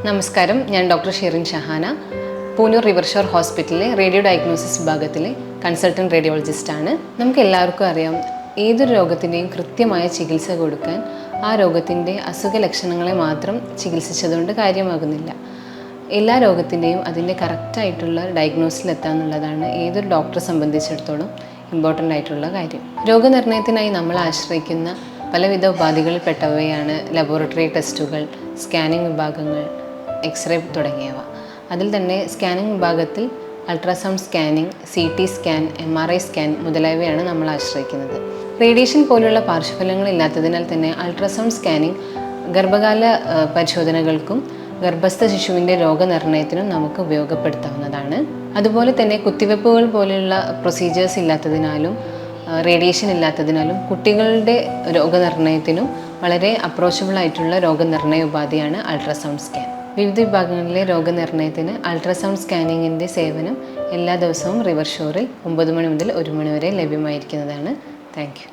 നമസ്കാരം, ഞാൻ ഡോക്ടർ ഷെറിൻ ഷഹാന, പൂനൂർ റിവർഷോർ ഹോസ്പിറ്റലിലെ റേഡിയോ ഡയഗ്നോസിസ് വിഭാഗത്തിലെ കൺസൾട്ടൻറ്റ് റേഡിയോളജിസ്റ്റാണ്. നമുക്ക് എല്ലാവർക്കും അറിയാം, ഏതൊരു രോഗത്തിൻ്റെയും കൃത്യമായ ചികിത്സ കൊടുക്കാൻ ആ രോഗത്തിൻ്റെ അസുഖ ലക്ഷണങ്ങളെ മാത്രം ചികിത്സിച്ചതുകൊണ്ട് കാര്യമാകുന്നില്ല. എല്ലാ രോഗത്തിൻ്റെയും അതിൻ്റെ കറക്റ്റായിട്ടുള്ള ഡയഗ്നോസിലെത്തുക എന്നുള്ളതാണ് ഏതൊരു ഡോക്ടറെ സംബന്ധിച്ചിടത്തോളം ഇമ്പോർട്ടൻ്റ് ആയിട്ടുള്ള കാര്യം. രോഗനിർണയത്തിനായി നമ്മൾ ആശ്രയിക്കുന്ന പലവിധ ഉപാധികളിൽപ്പെട്ടവയാണ് ലബോറട്ടറി ടെസ്റ്റുകൾ, സ്കാനിംഗ് വിഭാഗങ്ങൾ, എക്സ്റേ തുടങ്ങിയവ. അതിൽ തന്നെ സ്കാനിംഗ് വിഭാഗത്തിൽ ultrasound scanning, CT scan, MRI scan മുതലായവയാണ് നമ്മൾ ആശ്രയിക്കുന്നത്. റേഡിയേഷൻ പോലുള്ള പാർശ്വഫലങ്ങളില്ലാത്തതിനാൽ തന്നെ അൾട്രാസൗണ്ട് സ്കാനിംഗ് ഗർഭകാല പരിശോധനകൾക്കും ഗർഭസ്ഥ ശിശുവിൻ്റെ രോഗനിർണയത്തിനും നമുക്ക് ഉപയോഗപ്പെടുത്താവുന്നതാണ്. അതുപോലെ തന്നെ കുത്തിവെപ്പുകൾ പോലെയുള്ള പ്രൊസീജിയേഴ്സ് ഇല്ലാത്തതിനാലും റേഡിയേഷൻ ഇല്ലാത്തതിനാലും കുട്ടികളുടെ രോഗനിർണയത്തിനും വളരെ അപ്രോച്ചബിൾ ആയിട്ടുള്ള രോഗനിർണയ ഉപാധിയാണ് അൾട്രാസൗണ്ട് സ്കാൻ. വിവിധ വിഭാഗങ്ങളിലെ രോഗനിർണയത്തിന് അൾട്രാസൗണ്ട് സ്കാനിങ്ങിൻ്റെ സേവനം എല്ലാ ദിവസവും റിവർഷോറിൽ 9 മണി മുതൽ 1 മണി വരെ ലഭ്യമായിരിക്കുന്നതാണ്. Thank you.